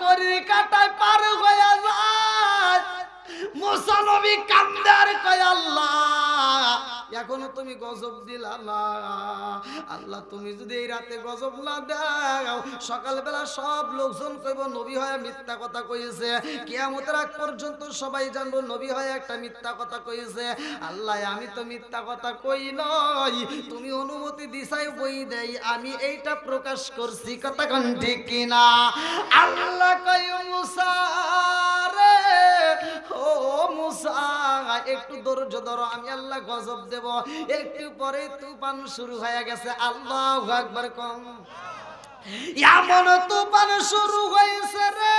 গড়ির কাটায় পার হয়ে যায়। মুসা নবী কান্দে আর কয় আল্লাহ এখনো তুমি গজব দিলা না। আল্লাহ তুমি যদি এই রাতে গজব না দাও সকালবেলা সব লোকজন কইব নবী হয়ে মিথ্যা কথা কইছে, কিয়ামতের আগ পর্যন্ত সবাই জানবো নবী হয়ে একটা মিথ্যা কথা কইছে। আল্লাহ আমি তো মিথ্যা কথা কই নই, তুমি অনুমতি দিছাই বই দেই আমি এইটা প্রকাশ করছি, কথা কোন ঠিক কিনা? আল্লাহ কয় মুসা রে ও মুসা একটু ধৈর্য ধরো, আমি আল্লাহ গজব দেব। একটু পরে তুফান শুরু হয়ে গেছে। আল্লাহু আকবার কম। এমন তুফান শুরু হয়েছে রে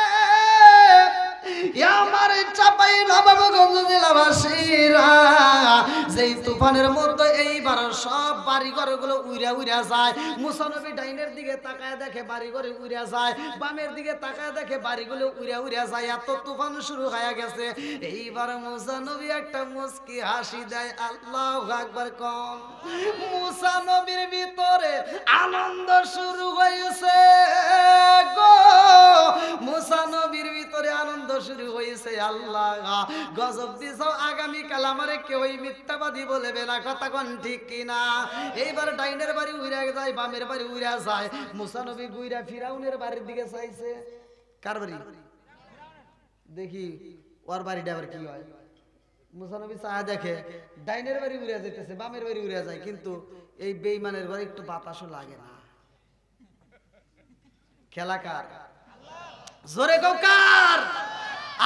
আমার চাপাই নবাবগঞ্জ জেলাবাসীরা, যেই তুফানের মধ্যে এইবার সব বাড়ি ঘরগুলো উইরা উইরা যায়। মুসা নবী ডাইনের দিকে তাকায় দেখে বাড়ি ঘরে উইরা যায়, বামের দিকে তাকায় দেখে বাড়িগুলো উইরা উইরা যায়। এত তুফান শুরু হয়ে গেছে। এইবার মুসা নবী একটা মুস্কি হাসি দেয়। আল্লাহু আকবার কম। মুসা নবীর ভিতরে আনন্দ শুরু হয়েছে গো, মুসা নবীর ভিতরে আনন্দ শুরু হয়েছে। আল্লাহ গজব দিছো, আগামী কাল আমারে কেউ মিথ্যাবাদী বলবে না, কথা কোন ঠিক কিনা? এইবার ডাইনের বাড়ি উইরা যায়, বামের বাড়ি উইরা যায়। মুসা নবী গুইরা ফিরাউনের বাড়ির দিকে চাইছে। কার বাড়ি? দেখি ওর বাড়িটা আবার কি হয়। মুসা নবী চায় দেখে ডাইনের বাড়ি উইরা যাইতেছে, বামের বাড়ি উইরা যায়, কিন্তু এই বেঈমানের ঘরে একটু বাতাসও লাগে না। খেলা কার? জোরে কও কার?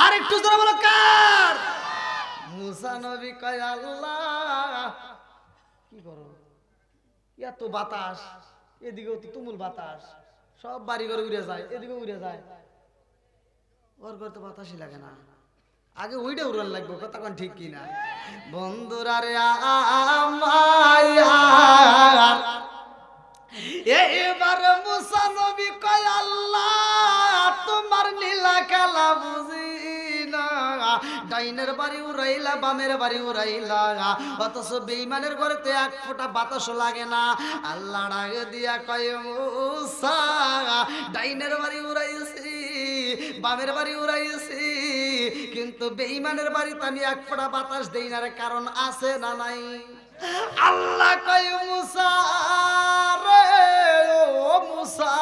আর একটু জোরে বলো কার? মুসা নবী কয় আল্লাহ কি করো, এত বাতাস, এদিকেও তো তুমুল বাতাস, সব বাড়ি ঘরে উড়ে যায়, এদিকে উড়ে যায়, ওর ঘরে তো বাতাসই লাগে না। আগে ওইটা উড়ান লাগবে, কথা কোন ঠিক কিনা? বন্ধুরা রে এবার মুসা নবী কয় আল্লাহ তোমার লীলা খেলা বুঝি না। ডাইনের বাড়ি উড়াইলা, বামের বাড়ি উড়াইলা, অথচ বেঈমানের ঘরে তো এক ফোঁটা বাতাসও লাগে না। আল্লাহ ডাকে দিয়া কয় মুসা ডাইনের বাড়ি উড়াইছি, বামের বাড়ি উড়াইছি, কিন্তু বেঈমানের বাড়িতে আমি এক ফোঁটা বাতাস দেই না, কারণ আছে না নাই? আল্লাহ কয় মুসা রে ও মুসা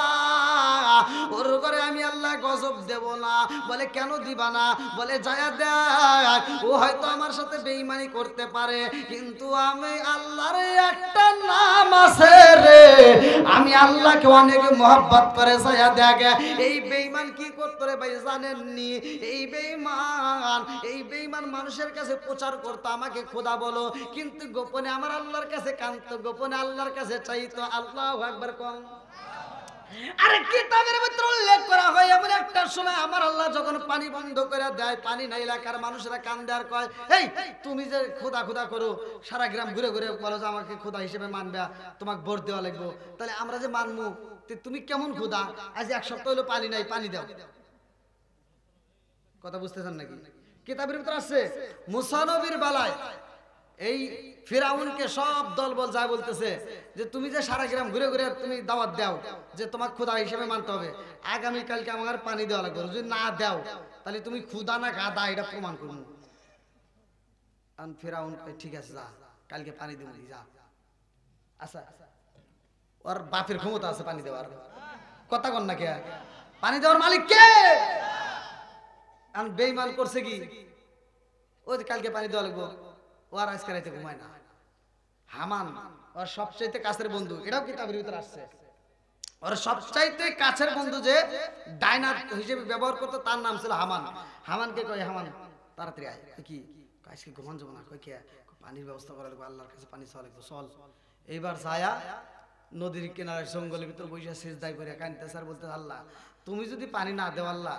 ওর ঘরে আমি আল্লাহ গজব দেব না। বলে কেন দিবা না? বলে যায়া দেখ, ও হয়তো আমার সাথে বেঈমানি করতে পারে, কিন্তু আমি আল্লাহর একটা নাম আছে রে, আমি আল্লাহকে অনেক মহব্বত করে। যায়া দেখ এই বেঈমান কি করতে রে ভাই জানেননি? এই বেঈমান মানুষের কাছে প্রচার করতো আমাকে খোদা বলো, কিন্তু গোপনে আমার আল্লাহর কাছে কাঁদতো, গোপনে আল্লাহর কাছে চাইতো। আল্লাহু আকবার কম। আরে কিতাবের ভিতরে উল্লেখ করা হয় এমন একটা সময় আমার আল্লাহ যখন পানি বন্ধ করে দেয়, পানি নাই, এলাকার মানুষরা কান্দে আর কয় এই তুমি যে খোদা খোদা করো, সারা গ্রাম ঘুরে ঘুরে বলো যে আমাকে খোদা হিসেবে মানবে, তোমাকে ভোট দেওয়া লাগবে, তাহলে আমরা যে মানবো, তুমি কেমন খোদা? আজ এক সপ্তাহ হলো পানি নাই, পানি দাও। কথা বুঝতেছেন নাকি? কিতাবের ভিতরে আছে মুসা নবীর বেলায় এই ফিরাউনকে সব দলবল যায় বলতেছে যে তুমি যে সারা গ্রাম ঘুরে ঘুরে তুমি দাওয়াত দাও যে তোমাকে খোদা হিসেবে মানতে হবে, আগামী কালকে আমার পানি দেওয়া লাগবে, যদি না দাও তাহলে তুমি খোদা না গাদা এটা প্রমাণ করবো। ফিরাউন ঠিক আছে যা, কালকে পানি দেবো, যা। আচ্ছা ওর বাপের ক্ষমতা আছে পানি দেওয়ার, কথা কন না কে? পানি দেওয়ার মালিক কে? বেঈমান করছে কি, ওই কালকে পানি দেওয়া লাগবো, ও আর আজকে রাইতে ঘুমায় না। হামান ওর সবচাইতে কাছের বন্ধু, এটাও কিতাবের ভিতরে আসছে, ওর সবচাইতে কাছের বন্ধু যে ডাইনার হিসেবে ব্যবহার করতো তার নাম ছিল হামান। হামানকে কয় হামান তাড়াতাড়ি আয়, কি আজকে ঘুমান যাবো না, কয় কে পানির ব্যবস্থা করা লাগবে, আল্লাহর কাছে পানি চাওয়া লাগবে, চল। এইবার যায়া নদীর কিনারে জঙ্গলের ভিতর বসে সিজদায় করে কাঁদতেছে আর বলতে আল্লাহ তুমি যদি পানি না দেও আল্লাহ,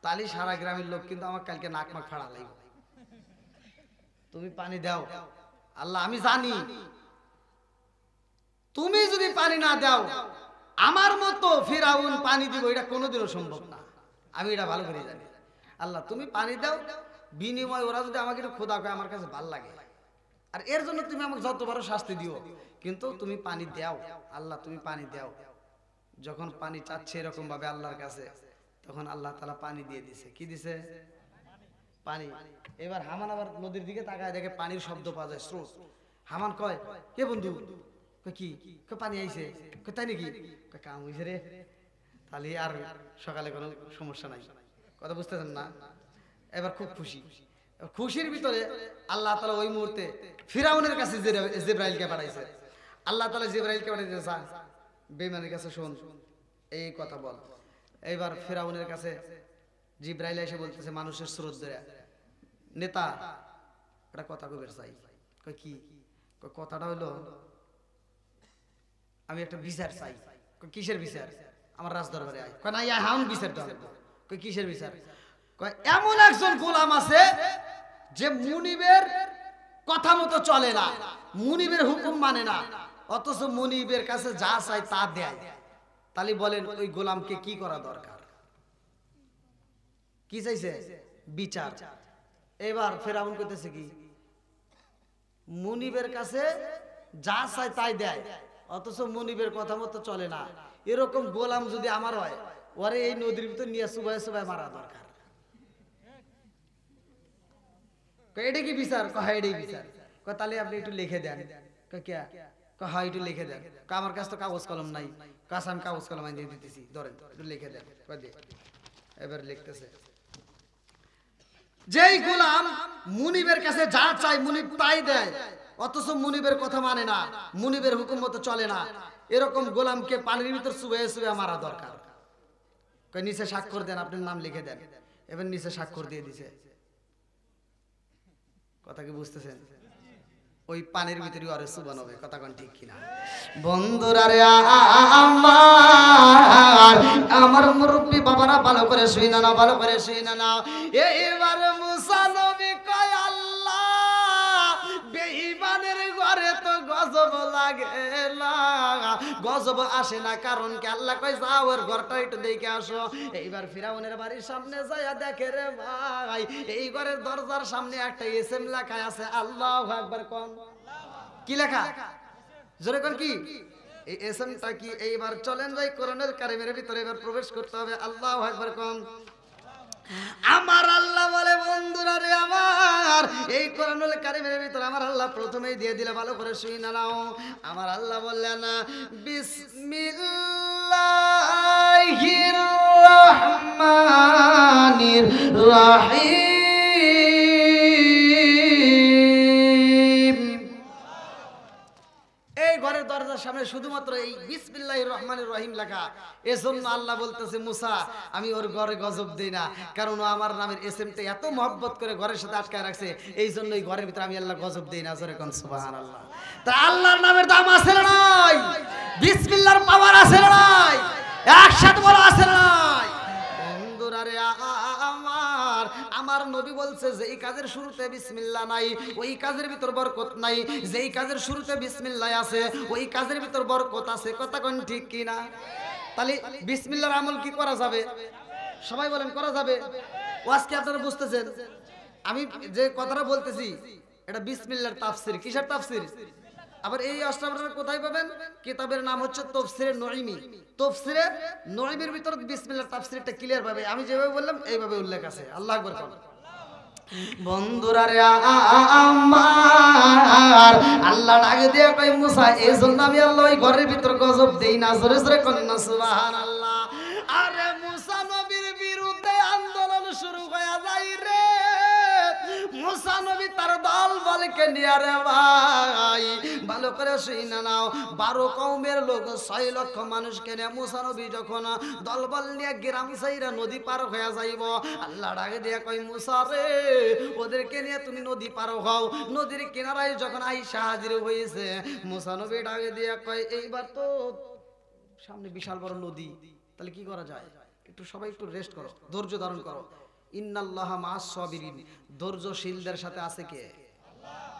তাহলে সারা গ্রামের লোক কিন্তু আমার কালকে নাক মাক ফাড়া লাগবে, তুমি পানি দাও আল্লাহ। আমি জানি তুমি যদি পানি না দাও আমার মতো ফিরাউন পানি দিব এটা কোনোদিনও সম্ভব না, আমি এটা ভালো করে জানি। আল্লাহ তুমি পানি দাও, বিনিময় ওরা যদি আমাকে একটু খোদা করে আমার কাছে ভালো লাগে, আর এর জন্য তুমি আমাকে যত বড় শাস্তি দিও, কিন্তু তুমি পানি দাও আল্লাহ, তুমি পানি দাও। যখন পানি চাচ্ছে এরকম ভাবে আল্লাহর কাছে, তখন আল্লাহ তাআলা পানি দিয়ে দিছে। কি দিছে? পানি। এবার হামান আবার নদীর দিকে তাকায় দেখে পানির শব্দ পাওয়া যায়, স্রোত। হামান কয়, কে বন্ধু? কয় কি? কয় পানি আইছে। কয় তাই নাকি? কয় কাম হইছে রে, তাহলে আর সকালে কোনো সমস্যা নাই। কথা বুঝতেছেন না? এবার খুব খুশি। খুশির ভিতরে আল্লাহ তাআলা ওই মুহূর্তে ফিরাউনের কাছে জিবরাইলকে পাঠাইছে। আল্লাহ তাআলা জিবরাইলকে পাঠাইছে, যা বেঈমানের কাছে শোন, এই কথা বল। এইবার ফিরাউনের কাছে জিবরাইল এসে বলতেছে মানুষের স্রোত ধরে, নেতা একটা কথা কইবার চাই। কয় কি? কয় কথাটা হইলো আমি একটা বিচার চাই। কয় কিসের বিচার? আমার রাজদরবারে আয়। কয় না, হাউন বিচার দাও। কয় কিসের বিচার? কয় এমন একজন গোলাম আছে যে মুনিবের কথা মতো চলে না, মুনিবের হুকুম মানে না, অথচ মুনিবের কাছে যা চাই তা দেয়। তাহলে বলেন ওই গোলামকে কি করা দরকার? কি চাইছে? বিচার। এবার ফেরাউন কইতেছে কি, মুনিবের কাছে যা চাই তাই দেয়, অথচ মুনিবের কথা মতো চলে না, এরকম গোলাম যদি আমার হয়, ওরে এই নদীর ভিতর নিয়ে সুবাই সুবাই মারা দরকার। এটা কি বিচার? কয় এটাই বিচার। কয় তাহলে আপনি একটু লিখে দেন। কয় কে? কয় হ্যাঁ একটু লিখে দেন। কয় আমার কাছে তো কাগজ কলম নাই। কাছে আমি কাগজ কলম আইন দিয়ে দিতেছি, ধরেন একটু লিখে দেন। কয় দে। এবার লিখতেছে, যেই গোলাম মুনিবের কাছে যা চাই মুনিব তাই দেয়, অথচ মুনিবের কথা মানে না, মুনিবের হুকুম মতো চলে না, এরকম গোলামকে পানির ভিতর চুবাইয়ে চুবাইয়ে মারা দরকার। কয় নিচে স্বাক্ষর দেন, আপনার নাম লিখে দেন। এবার নিচে স্বাক্ষর দিয়ে দিছে। কথা কি বুঝতেছেন? ওই পানির ভিতরে আরে সুবান হবে। কথা কোন ঠিক কিনা? বন্ধুরা রে আমার মুরব্বি বাবারা ভালো করে শুই না, ভালো করে শুই না। এইবার মুসা নবী কয় আল্লাহ, বেঈমানের ঘরে তো গজব লাগে না। গজব আসে না কারণ কি? আল্লাহ কয় যাও ওর ঘরটা একটু দেখে আসো। এইবার ফিরাউনের বাড়ির সামনে যাইয়া দেখে রে ভাই, এই ঘরের দরজার সামনে একটা এসএম লেখা আছে। আল্লাহু আকবার কোন? কি লেখা? জোরে কোন কি? এই এসএমটা কি? এইবার চলেন যাই কোরআনুল কারীমের ভিতরে এবার প্রবেশ করতে হবে। আল্লাহু আকবার কোন? আমার আল্লাহ বলে বন্ধুরা রে আমার, এই কোরআনুল কারীমের ভিতরে আমার আল্লাহ প্রথমেই দিয়ে দিলে, ভালো করে শুই না নাও। আমার আল্লাহ বললেন বিসমিল্লাহির রহমানির রহিম। এই ঘরের দরজার সামনে শুধুমাত্র এই বিসমিল্লাহির রহমানির রহিম লেখা। এজন্য আল্লাহ বলতেছে মুসা আমি ওর ঘরে গজব দেই না, কারণ ও আমার নামের এসএমটা এত মহব্বত করে ঘরের সাথে আটকায় রাখছে, এই জন্য এই ঘরের ভিতরে আমি আল্লাহ গজব দেই না। জোরে কোন সুবহানাল্লাহ। তা আল্লাহর নামের দাম আছে না নাই? বিসমিল্লাহর পাওয়ার আছে না নাই? একসাথে বলো আছে না নাই? বন্ধুরা রে আমার নবী বলছে যে এই কাজের শুরুতে বিসমিল্লাহ নাই ওই কাজের ভিতর বরকত নাই, যেই কাজের শুরুতে বিসমিল্লাহ আছে ওই কাজের ভিতর বরকত আছে। কথা কোন ঠিক কি না? তাহলে বিসমিল্লাহর আমল কি করা যাবে? সবাই বলেন করা যাবে। আজকে আপনারা বুঝতেছেন আমি যে কথাটা বলতেছি এটা বিসমিল্লাহর তাফসীর। কিসের তাফসীর? আবার এই অষ্টাবরণ কোথায় পাবেন? কিতাবের নাম হচ্ছে তাফসীরে নঈমি। তাফসীরে নঈমির ভিতর বিসমিল্লাহর তাফসীরটা ক্লিয়ার ভাবে আমি যেভাবে বললাম এইভাবে উল্লেখ আছে। আল্লাহু আকবার কোন? বন্ধুরা রে আমার আল্লাহ ডাকে দিয়ে কয় মুসা এজন্য আমি আল্লাহ ওই ঘরের ভিতর গজব দেই না। জোরে জোরে কোন না সুবহানাল্লাহ। আরে মুসা নবীর বিরুদ্ধে আন্দোলন শুরু হয়ে যায় রে। মুসা নবী তার দল বলকে নিয়ে রে ভাই ভালো করে শুই না নাও, 12 কওমের লোক 6 লক্ষ মানুষকে নিয়ে মুসা নবী যখন দলবল নিয়ে গ্রাম সাইরা নদী পার হয়ে যাইব, আল্লাহ ডাকে দিয়ে কয় মুসা রে ওদেরকে নিয়ে তুমি নদী পার হও। নদীর কিনারায় যখন আইসা হাজির হয়েছে মুসা নবী ডাকে দিয়ে কয় এইবার তো সামনে বিশাল বড় নদী, তাহলে কি করা যায়? একটু সবাই একটু রেস্ট করো, ধৈর্য ধারণ করো। ইন্নাল্লাহা মা'আস সাবিরিন, ধৈর্যশীলদের সাথে আছে কে?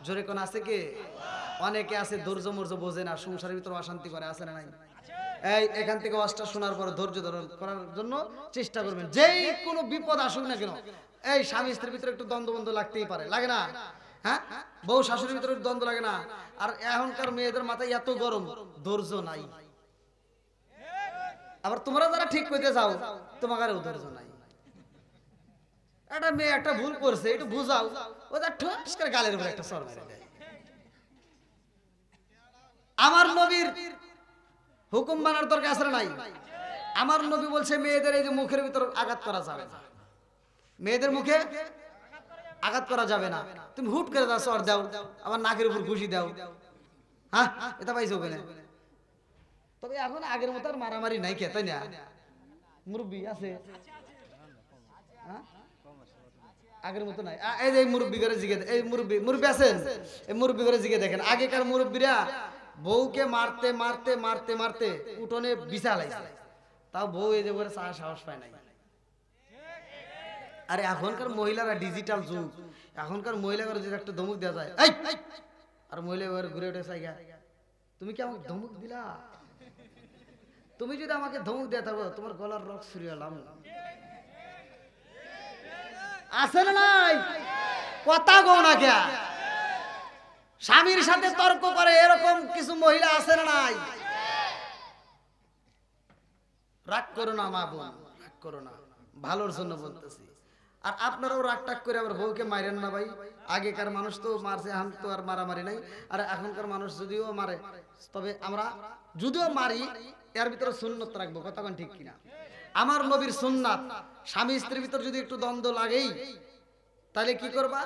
জোরে কোন আছে কে? অনেকে আছে ধৈর্য মর্য বোঝে না, সংসারের ভিতর অশান্তি করে, আছে না নাই? এই এখান থেকে ওয়াজটা শোনার পর ধৈর্য ধারণ করার জন্য চেষ্টা করবেন। যেই কোনো বিপদ আসুক না কেন, এই স্বামী স্ত্রীর ভিতরে একটু দ্বন্দ্ব বন্ধ লাগতেই পারে, লাগে না? হ্যাঁ, বউ শাশুড়ির ভিতরে দ্বন্দ্ব লাগে না? আর এখনকার মেয়েদের মাথায় এত গরম, ধৈর্য নাই। আবার তোমরা যারা ঠিক করতে চাও তোমাকে আর ধৈর্য নাই। একটা মেয়ে একটা ভুল করছে, একটু বুঝাও, ওটা ঠোস করে গালের উপরে একটা সর মেরে দেয়। আমার নবীর হুকুম মানার দরকার আছে নাই? আমার নবী বলছে মেয়েদের এই যে মুখের ভিতর আঘাত করা যাবে না, মেয়েদের মুখে আঘাত করা যাবে না। তুমি হুট করে দাও, সর দাও, আমার নাকের উপর ঘুষি দাও, হ্যাঁ এটা পাইছো কেন? তবে এখন আগের মতো আর মারামারি নাই কে, তাই না? মুরব্বি আছে, আগের মতো নাই। এই যে মুরব্বি করে জিগে, এই মুরব্বি আছেন, এই মুরব্বি করে জিগে দেখেন, আগেকার মুরব্বিরা বউকে মারতে মারতে মারতে মারতে উঠোনে বিছালাইছে, তাও বউ এই যে করে সাহস পায় নাই। আরে এখনকার মহিলারা ডিজিটাল যুগ, এখনকার মহিলাদের যদি একটা ধমক দেওয়া যায়, আর মহিলা ঘুরে উঠে চাইগা, তুমি কি আমাকে ধমক দিলা? তুমি যদি আমাকে ধমক দিয়ে থাকো তোমার গলার রক ছুরিয়ালাম। আছে না নাই? কথা কও না কে? স্বামীর সাথে তর্ক করে এরকম কিছু মহিলা আছে না নাই? রাগ করো না মা বোন, রাগ করো না, ভালোর জন্য বলতেছি। আর আপনারাও রাগ টাগ করে আবার বউকে মারেন না ভাই। আগেকার মানুষ তো মারছে, এখন তো আর মারামারি নাই। আর এখনকার মানুষ যদিও মারে, তবে আমরা যদিও মারি এর ভিতরে সুন্নত রাখবো, কথা কোন ঠিক কিনা? আমার নবীর সুন্নাত, স্বামী স্ত্রীর ভিতর যদি একটু দ্বন্দ্ব লাগেই তাহলে কি করবা?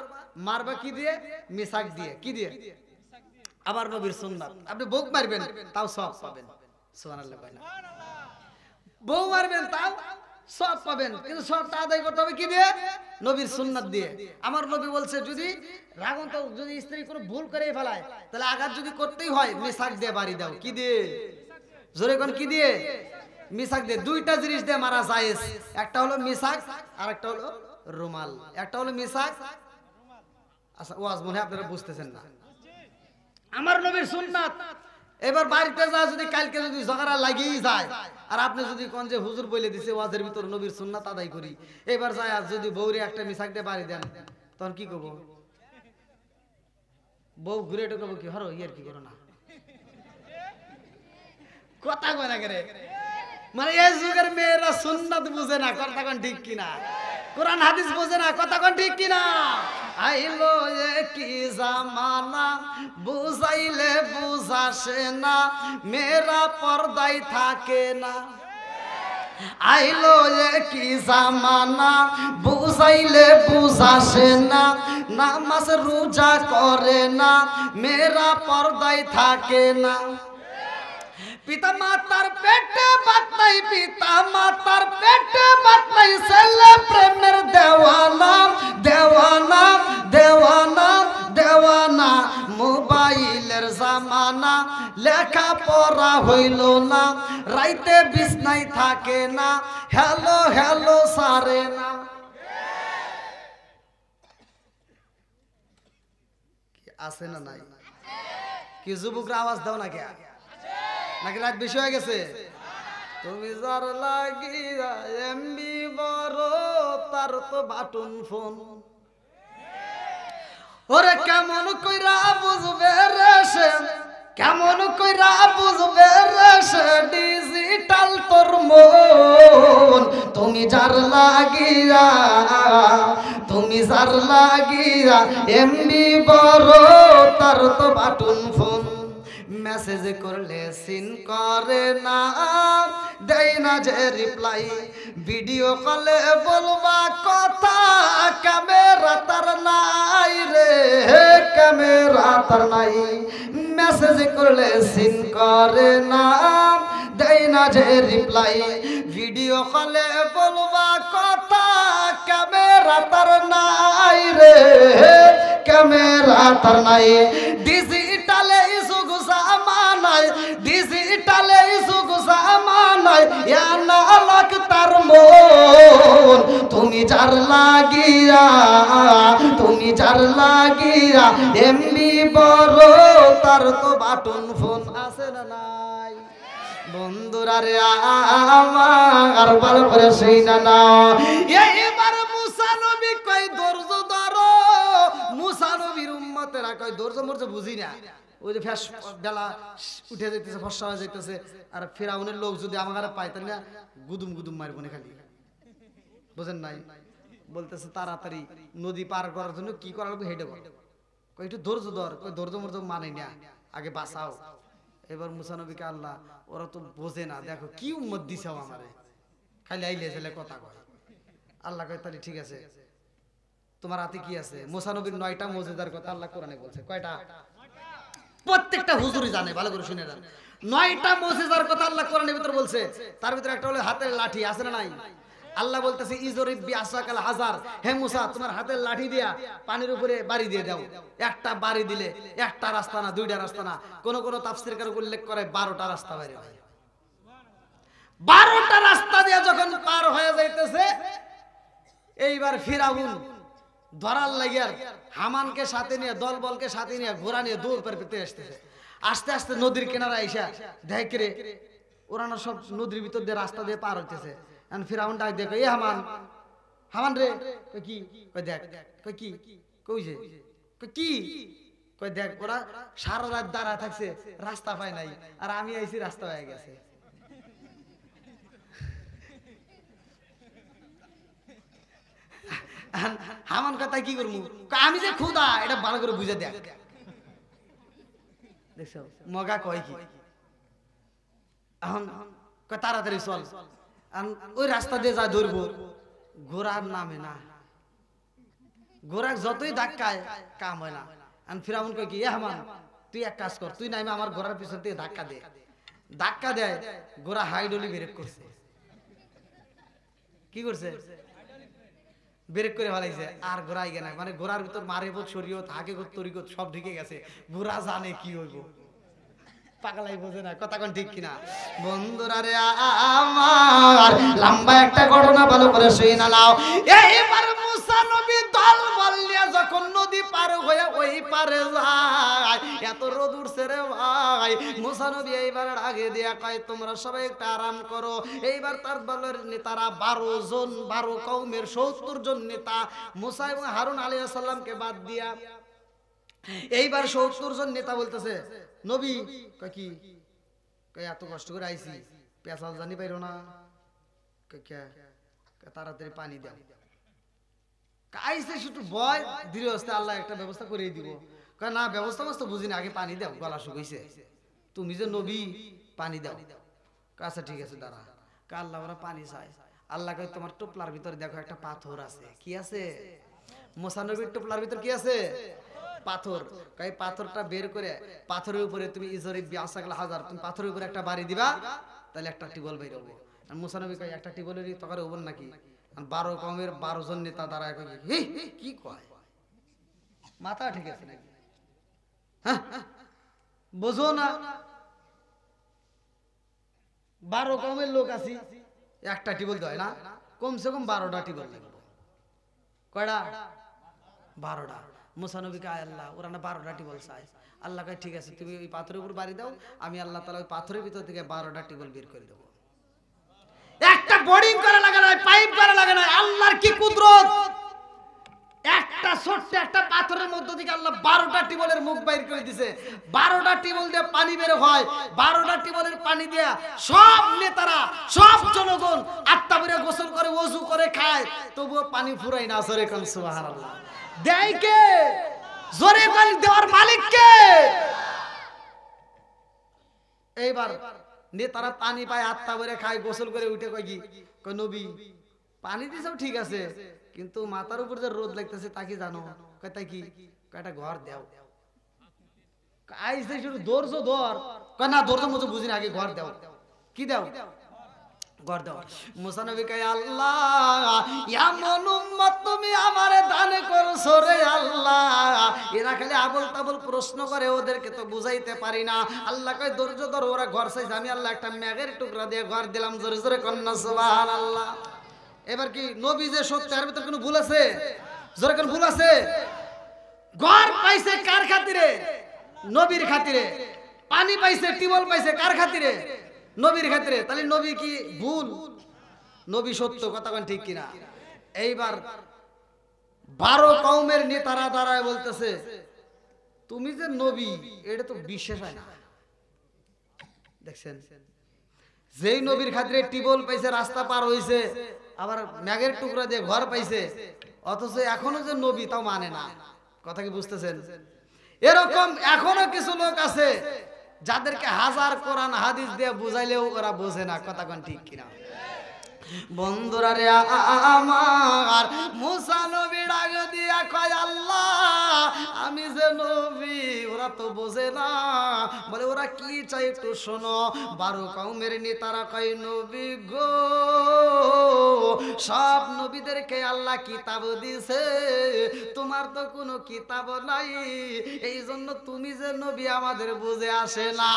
মারবা কি দিয়ে? মিসাক দিয়ে। কি দিয়ে? আমার নবীর সুন্নাত। আপনি বউ মারবেন তাও সওয়াব পাবেন, সুবহানাল্লাহ কয় না? বউ মারবেন তাও সওয়াব পাবেন, কিন্তু সওয়াবটা আদায় করতে হবে কি দিয়ে? নবীর সুন্নাত দিয়ে। আমার নবী বলছে যদি রাগন্ত যদি স্ত্রী কোনো ভুল করে ফেলায় তাহলে আঘাত যদি করতেই হয় মিসাক দিয়ে বাড়ি দাও। কি দিয়ে? জোরে কোন কি দিয়ে? মিসাক দিয়ে। দুইটা জিনিস দিয়ে মারা জায়েজ, একটা হলো মিসাক আর একটা হলো রুমাল। একটা হলো মিসাক, আচ্ছা ওয়াজ মনে হয় আপনারা বুঝতেছেন না। আমার নবীর সুন্নাত। এবার বাড়িতে যা যদি কালকে যদি ঝগড়া লাগিয়েই যায় আর আপনি যদি কোন যে হুজুর বলে দিছে ওয়াজের ভিতর নবীর সুন্নাত আদায় করি, এবার যায় আর যদি বউরে একটা মিসাক দিয়ে বাড়ি দেন তখন কি করবো? বউ ঘুরে ঢুকাবো কি হরো ইয়ার কি করো না, কথা কয় না করে। মানে এই যুগের মেয়েরা সুন্নাত বুঝে না, কথা কোন ঠিক কিনা? কোরআন হাদিস বুঝে না, কথা কোন ঠিক কিনা? আইলো কি জামানা বুঝাইলে বুঝাসে না, মেয়েরা পর্দায় থাকে না। আইলো কি জামানা বুঝাইলে বুঝাসে না, নামাজ রোজা করে না, মেয়েরা পর্দায় থাকে না। পিতা মাতার পেটে বাত নাই, পিতা মাতার পেটে বাত নাই, ছেলে প্রেমের দেওয়ানা দেওয়ানা দেওয়ানা দেওয়ানা। মোবাইলের জামানা, লেখা পড়া হইল না, রাইতে বিছনাই থাকে না, হ্যালো হ্যালো সারে না। কি আছে না নাই? কি যুবকরা আওয়াজ দাও না কে? নাকি রাত বেশি হয়ে গেছে? তুমি যার লাগিয়া এমবি বড় তার তো বাটন ফোন। ওরে কেমন কইরা বুঝবে রে সে, কেমন কইরা বুঝবে রে সে ডিজিটাল তোর মন। তুমি যার লাগিয়া, তুমি যার লাগিয়া এমবি বড় তার তো বাটন ফোন। মেসেজ করলে সিন করে না, দেয় না যে রিপ্লাই, ভিডিও কলে বলবা কথা, ক্যামেরা তার নাই রে, ক্যামেরা তার নাই। মেসেজ করলে সিন করে না, দেয় না যে রিপ্লাই, ভিডিও কলে বলবা কথা, ক্যামেরা তার নাই রে, ক্যামেরা তার নাই। ডিজিটালে যুগ জামানায়, ডিজিটালে যুগ জামানায় না লাগ তার মন। তুমি যার লাগিয়া, তুমি যার লাগিয়া এমনি বড় তার তো বাটন ফোন। আছে না নাই? বন্ধুরা রে আমার ভালো করে সেই না না। এইবার মুসা নবী কই ধৈর্য ধরো, মুসা নবীর উম্মতেরা কই ধৈর্য মর্য বুঝি না, ওই যে ফ্যাস বেলা উঠে যাইতেছে, ফর্সা হয়ে যাইতেছে, আর ফেরাউনের লোক যদি আমার পায় তাহলে না গুদুম গুদুম মারবো না খালি, বুঝেন নাই? বলতেছে তাড়াতাড়ি নদী পার করার জন্য কি করা লাগবে হেঁটে বল, একটু ধৈর্য ধর, ধৈর্য মর্য মানে না, আগে বাঁচাও। এবার মুসা নবীকে আল্লাহ, ওরা তো বোঝে না, দেখো কি উম্মত দিছাও আমারে, খালি আইলে ছেলে কথা কয়। আল্লাহ কয় তাহলে ঠিক আছে, তোমার হাতে কি আছে? মুসা নবীর 9টা মুজিজার কথা আল্লাহ কোরআনে বলছে। কয়টা? প্রত্যেকটা হুজুরই জানে, ভালো করে শুনে যান। 9টা মুজিজার কথা আল্লাহ কোরআনের ভিতর বলছে। তার ভিতরে একটা হলো হাতের লাঠি, আছে না নাই? আল্লাহ বলতেছে ইজরিব বিআসাকাল হাজার, হে মুসা তোমার হাতের লাঠি দিয়া পানির উপরে বাড়ি দিয়ে দাও। একটা বাড়ি দিলে একটা রাস্তা না, 2টা রাস্তা না, কোন কোন তাফসীরকার উল্লেখ করে 12টা রাস্তা বাইরে হয়। 12টা রাস্তা দিয়ে যখন পার হয়ে যাইতেছে, এইবার ফিরাউন ধরার লাগিয়ার হামানকে সাথে নিয়ে, দলবলকে সাথে নিয়ে, ঘোড়া নিয়ে দৌড় পেতে আসতেছে। আস্তে আস্তে নদীর কিনারে আইসা দেখে রে ওরা না সব নদীর ভিতর দিয়ে রাস্তা দিয়ে পার হইতেছে। ফিরাউন ডাক দেখো, এ হামান, হামান রে, কই কি? কই দেখ, কই কি? কই যে, কই কি? কই দেখ ওরা সারা রাত দাঁড়া থাকছে, রাস্তা পায় নাই, আর আমি আইছি রাস্তা হয়ে গেছে। হামান কথা কি করবো, আমি যে খুদা এটা ভালো করে বুঝে দেখ। দেখছো মগা কয় কি? এখন তাড়াতাড়ি চল, ওই রাস্তা দিয়ে যা ধরবো, ঘোড়ার নামে না, ঘোড়া যতই ধাক্কায় কাম হয় না। ফিরাউন কয় কি, এ হামান তুই এক কাজ কর, তুই নামে আমার ঘোড়ার পিছন থেকে ধাক্কা দে। ধাক্কা দেয়, ঘোড়া হাইডলি ব্রেক করছে। কি করছে? ব্রেক করে ফেলাইছে, আর ঘোড়াই গে না। মানে ঘোড়ার ভিতর মারে বোধ শরীয়ত, হাকিকত, তরিকত সব ঢুকে গেছে। ঘোড়া জানে কি হইব, পাগলাই বোঝে না, কথা কোন ঠিক কিনা? বন্ধুরা রে আমার, লম্বা একটা ঘটনা ভালো করে শুনে নাও। এইবার মুসা নবী দল বল নিয়ে যখন নদী পার হয়ে ওই পারে যায়, এত রোদ উঠছে রে ভাই। মুসা নবী এইবার আগে দিয়া কয় তোমরা সবাই একটা আরাম করো। এইবার তার দলের নেতারা 12 জন, 12 কওমের 70 জন নেতা, মুসা এবং হারুন আলাইহিস সালামকে বাদ দিয়া এইবার 70 জন নেতা বলতেছে, নবী কয় কি? কয় এত কষ্ট করে আইছি, পেঁচাল জানি পাইরো না, তাড়াতাড়ি পানি দাও। আইসে শুধু ভয়, ধীরে আস্তে আল্লাহ একটা ব্যবস্থা করে দিব। কয় না, ব্যবস্থা মস্ত বুঝি না, আগে পানি দাও, গলা শুকাইছে, তুমি যে নবী পানি দাও। আচ্ছা ঠিক আছে দাঁড়া। আল্লাহ ওরা পানি চায়। আল্লাহ কয় তোমার টোপলার ভিতরে দেখো একটা পাথর আছে। কি আছে? মুসা নবীর টোপলার ভিতর কি আছে? পাথর। কয় পাথরটা বের করে পাথরের উপরে তুমি ইজরিব বিআসাকাল হাজার, তুমি পাথরের উপরে একটা বাড়ি দিবা, তাহলে একটা টিবল বের হবে। আর মুসা নবী কয় একটা টিবলেরই তকারে ওবন নাকি? 12 কওমের 12 জন নেতা দাঁড়ায় কয় কি কয়, মাথা ঠিক আছে নাকি? হ্যাঁ বোঝো না, 12 কওমের লোক আছি, একটা টিবল দেয় না, কমসে কম 12টা টিবল লাগবে। কয়টা? 12টা। মুসা নবী কয় আল্লাহ ওরা না 12টা টিবল চায়। আল্লাহ কয় ঠিক আছে, তুমি ওই পাথরের উপর বাড়ি দাও, আমি আল্লাহ তাআলা ওই পাথরের ভিতর থেকে 12টা টিবল বের করে দেবো। একটা বোরিং করা লাগে না, পাইপ করা লাগে না, আল্লাহর কি কুদরত! একটা ছোট্ট একটা পাথরের মধ্য থেকে আল্লাহ 12টা টিবলের মুখ বাইর করে দিয়েছে। 12টা টিবল দিয়ে পানি বের হয়। 12টা টিবলের পানি দিয়া সব নেতারা, সব জনগণ আত্মা বেরে গোসল করে, ওযু করে, খায়, তবুও পানি ফুরায় না। জোরে কোন সুবহানাল্লাহ। দেয় কে? জোরে কোন দেওয়ার মালিক কে? এইবার নেতারা পানি পায়, আত্মা বেরে খায়, গোসল করে উঠে কয় কি? কয় নবী পানি দিছো ঠিক আছে, কিন্তু মাথার উপর যে রোদ লাগতেছে তা কি জানো? কয় তাই কি? কয়টা ঘর দাও। আইছে শুধু ধৈর্য ধর। কয় না ধৈর্য মতো বুঝিনি, আগে ঘর দাও। কি দাও? ঘর দাও। মুসা নবী কয় আল্লাহ এমন উম্মত তুমি আমারে দান করছো রে আল্লাহ, এরা খালি আবল তাবল প্রশ্ন করে, ওদেরকে তো বুঝাইতে পারি না। আল্লাহ কয় ধৈর্য ধর, ওরা ঘর চাইছে, আমি আল্লাহ একটা মেঘের টুকরা দিয়ে ঘর দিলাম। জোরে জোরে কন্যা সুবহানাল্লাহ। এবার কি নবী যে সত্য, এর ভিতর কোনো ভুল আছে? জোরে কোন ভুল আছে? ঘর পাইছে কার খাতিরে? নবীর খাতিরে। পানি পাইছে, টিবল পাইছে কার খাতিরে? নবীর খাতিরে। তাহলে নবী কি ভুল? নবী সত্য, কথা কোন ঠিক কিনা? এইবার 12 কওমের নেতারা দাঁড়ায় বলতেছে তুমি যে নবী এটা তো বিশ্বাস হয় না। দেখছেন, যেই নবীর খাতিরে টিবল পাইছে, রাস্তা পার হইছে, আবার ম্যাগের টুকরা দিয়ে ঘর পাইছে, অথচ এখনো যে নবী তাও মানে না। কথা কি বুঝতেছেন? এরকম এখনো কিছু লোক আছে যাদেরকে হাজার কোরআন হাদিস দিয়ে বুঝাইলেও ওরা বোঝে না। কথা কোন ঠিক কিনা? বন্ধুরা রে আমার, মুসা নবী ডাক দিয়া কয় আল্লাহ আমি যে নবী, ওরা তো বোঝে না। বলে ওরা কি চাই একটু শোনো। 12 কওমের নেতারা কয় নবী গো, সব নবীদেরকে আল্লাহ কিতাব দিয়েছে, তোমার তো কোনো কিতাব নাই, এই জন্য তুমি যে নবী আমাদের বুঝে আসে না।